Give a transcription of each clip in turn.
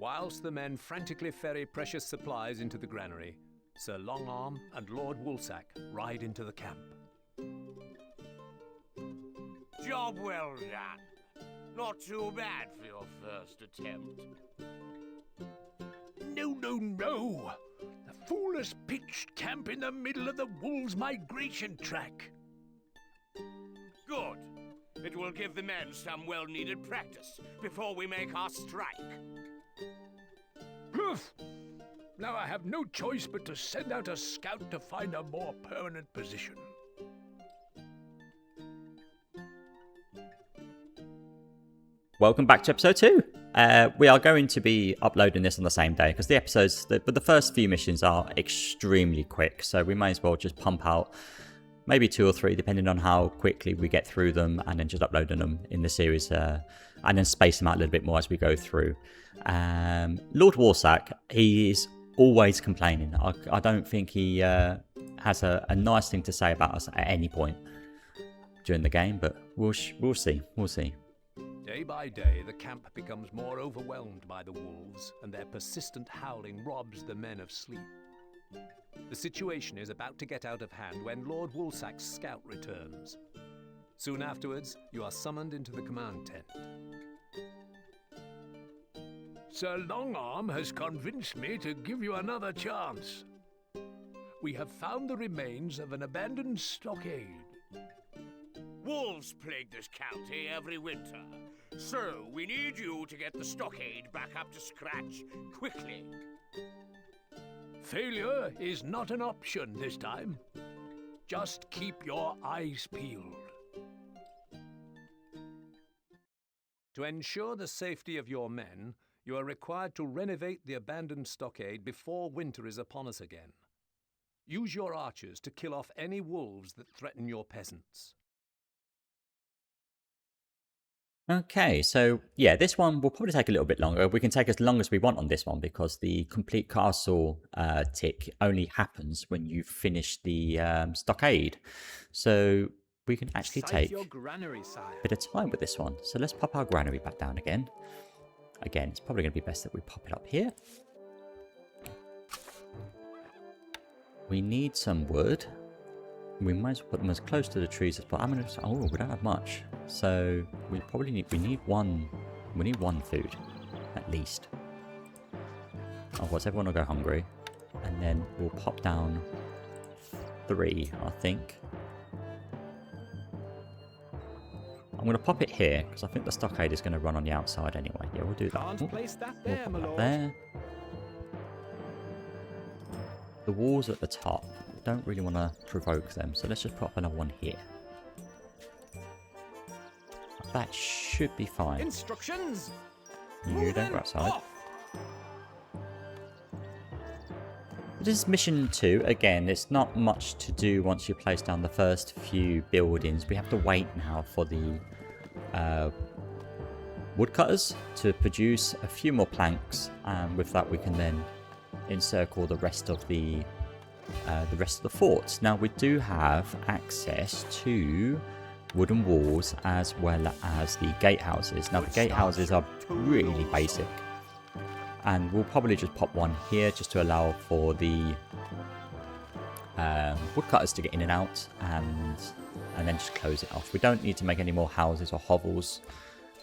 Whilst the men frantically ferry precious supplies into the granary, Sir Longarm and Lord Woolsack ride into the camp. Job well done. Not too bad for your first attempt. No, no, no! The fool has pitched camp in the middle of the wolves' migration track. Good. It will give the men some well-needed practice before we make our strike. Poof! Now I have no choice but to send out a scout to find a more permanent position. Welcome back to episode 2. We are going to be uploading this on the same day because the episodes, but the first few missions are extremely quick, so we may as well just pump out maybe 2 or 3 depending on how quickly we get through them, and then just uploading them in the series and then space them out a little bit more as we go through. Lord Woolsack, he is always complaining. I don't think he has a nice thing to say about us at any point during the game, but we'll see. Day by day, the camp becomes more overwhelmed by the wolves, and their persistent howling robs the men of sleep. The situation is about to get out of hand when Lord Woolsack's scout returns. Soon afterwards, you are summoned into the command tent. Sir Longarm has convinced me to give you another chance. We have found the remains of an abandoned stockade. Wolves plague this county every winter, so we need you to get the stockade back up to scratch quickly. Failure is not an option this time. Just keep your eyes peeled. To ensure the safety of your men, you are required to renovate the abandoned stockade before winter is upon us again. Use your archers to kill off any wolves that threaten your peasants. Okay, so yeah, this one will probably take a little bit longer. We can take as long as we want on this one because the complete castle tick only happens when you finish the stockade. So we can actually take a bit of time with this one. So let's pop our granary back down again. Again, it's probably going to be best that we pop it up here. We need some wood. We might as well put them as close to the trees as possible. We don't have much. So we probably need one food, at least. Otherwise everyone will go hungry. And then we'll pop down 3, I think. I'm going to pop it here, because I think the stockade is going to run on the outside anyway. Yeah, we'll do that. Can't place that there, my lord. There. The walls at the top. Don't really want to provoke them, so let's just put up another one here. That should be fine. Instructions. You don't go outside. This is mission 2. Again, it's not much to do once you place down the first few buildings. We have to wait now for the woodcutters to produce a few more planks, and with that we can then encircle the rest of the forts. Now we do have access to wooden walls as well as the gatehouses. Now the gatehouses are really basic, and we'll probably just pop one here just to allow for the woodcutters to get in and out, and then just close it off. We don't need to make any more houses or hovels.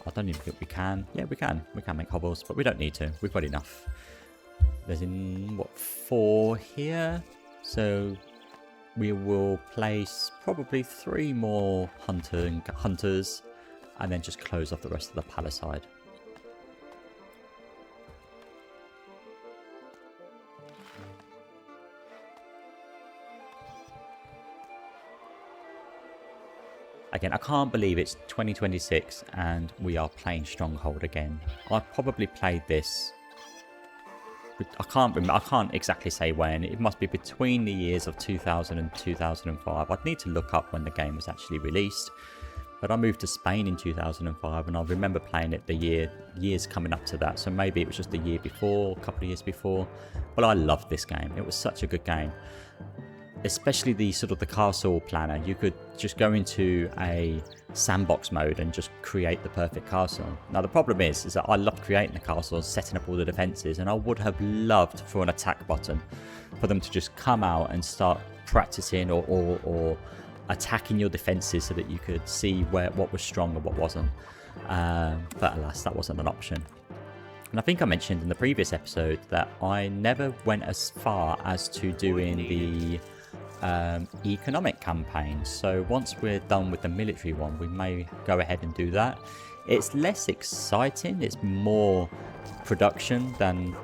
I don't even think we can. Yeah, we can make hovels, but we don't need to. We've got enough. There's 4 here. So we will place probably 3 more hunters, and then just close off the rest of the palisade. Again, I can't believe it's 2026 and we are playing Stronghold again. I probably played this. I can't remember. I can't exactly say when. It must be between the years of 2000 and 2005. I'd need to look up when the game was actually released. But I moved to Spain in 2005, and I remember playing it the years coming up to that. So maybe it was just the year before, a couple of years before. But I loved this game. It was such a good game. Especially the sort of the castle planner. You could just go into a sandbox mode and just create the perfect castle. Now the problem is that I love creating the castles, setting up all the defences, and I would have loved for an attack button for them to just come out and start practicing or attacking your defences so that you could see what was strong and what wasn't. But alas, that wasn't an option. And I think I mentioned in the previous episode that I never went as far as to doing the economic campaign. So once we're done with the military one, we may go ahead and do that. It's less exciting, it's more production than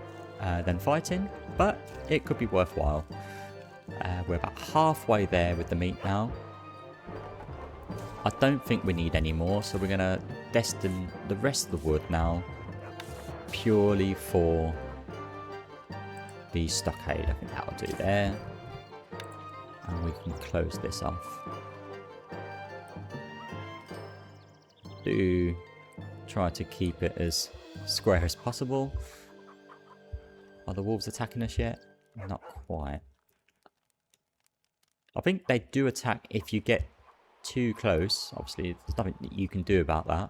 fighting, but it could be worthwhile. We're about halfway there with the meat now. I don't think we need any more, so we're going to destine the rest of the wood now purely for the stockade. I think that'll do there. And we can close this off. Do try to keep it as square as possible. Are the wolves attacking us yet? Not quite. I think they do attack if you get too close. Obviously, there's nothing that you can do about that.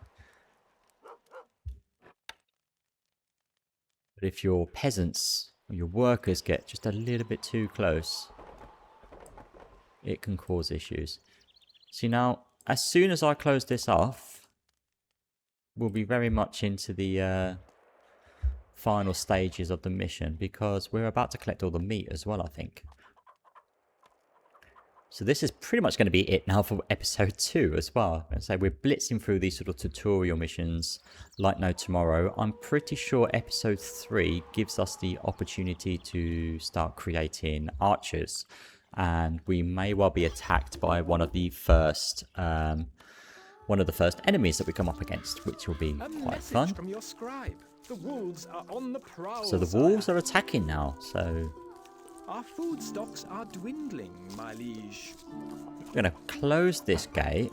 But if your peasants or your workers get just a little bit too close, it can cause issues. See now, as soon as I close this off, we'll be very much into the final stages of the mission, because we're about to collect all the meat as well, I think. So this is pretty much going to be it now for episode 2 as well. And so we're blitzing through these sort of tutorial missions like no tomorrow. I'm pretty sure episode 3 gives us the opportunity to start creating archers. And we may well be attacked by one of the first enemies that we come up against, which will be quite fun. From your scribe. The wolves are on the prowl. So the wolves are attacking now. So our food stocks are dwindling, my liege. we're going to close this gate.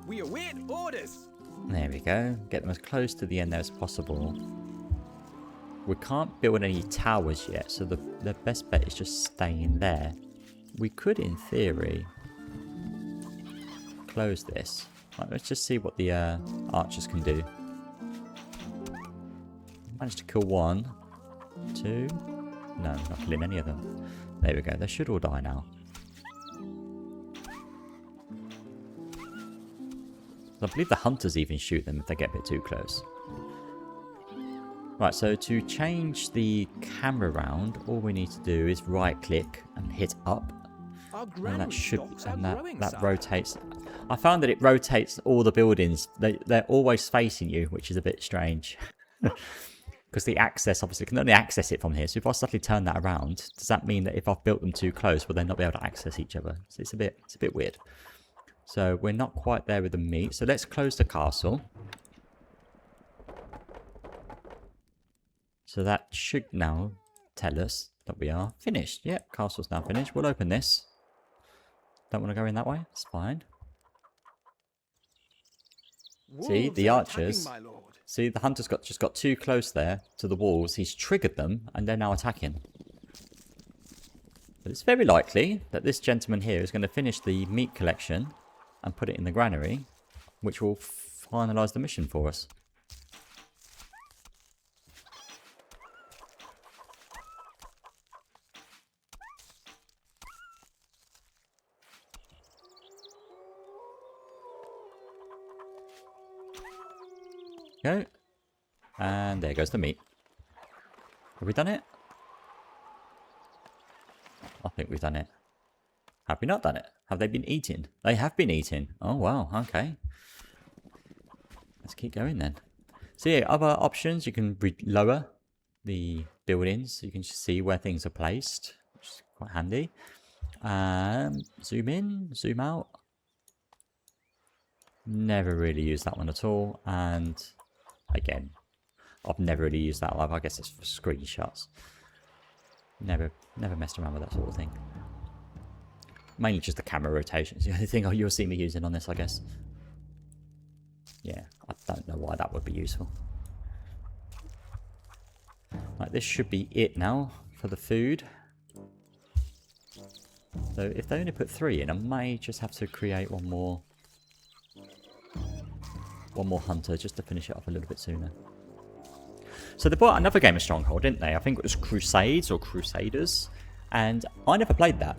We await orders. There we go. Get them as close to the end there as possible. We can't build any towers yet, so the best bet is just staying there. We could, in theory, close this. Right, let's just see what the archers can do. Managed to kill 1, 2. No, not killing any of them. There we go. They should all die now. I believe the hunters even shoot them if they get a bit too close. Right, so to change the camera round, all we need to do is right click and hit up. And that should, and that rotates. I found that it rotates all the buildings. They're always facing you, which is a bit strange. Because the access, obviously, can only access it from here. So if I suddenly turn that around, does that mean that if I've built them too close, will they not be able to access each other? So it's a bit weird. So we're not quite there with the meat. So let's close the castle. So that should now tell us that we are finished. Yep, castle's now finished. We'll open this. Don't want to go in that way. It's fine. See, the archers. See, the hunter's just got too close there to the walls. He's triggered them, and they're now attacking. But it's very likely that this gentleman here is going to finish the meat collection and put it in the granary, which will finalise the mission for us. Go. And there goes the meat. Have we done it? I think we've done it. Have we not done it? Have they been eaten? They have been eaten. Oh, wow. Okay. Let's keep going then. So yeah, other options. You can lower the buildings. So you can just see where things are placed, which is quite handy. Zoom in, zoom out. Never really used that one at all. And again, I've never really used that live. I guess it's for screenshots. Never messed around with that sort of thing. Mainly just the camera rotations. The only thing you'll see me using on this, I guess. Yeah, I don't know why that would be useful. Right, this should be it now for the food. So if they only put 3 in, I may just have to create one more one more hunter just to finish it off a little bit sooner. So they bought another game of Stronghold, didn't they? I think it was Crusades or Crusaders. And I never played that.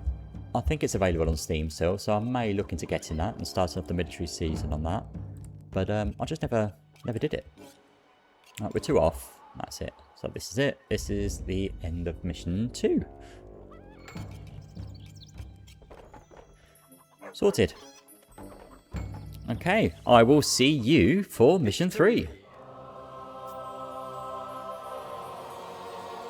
I think it's available on Steam still, so I may look into getting that and starting off the military season on that. But I just never did it. Right, we're 2 off. That's it. So this is it. This is the end of mission 2. Sorted. Okay, I will see you for mission 3.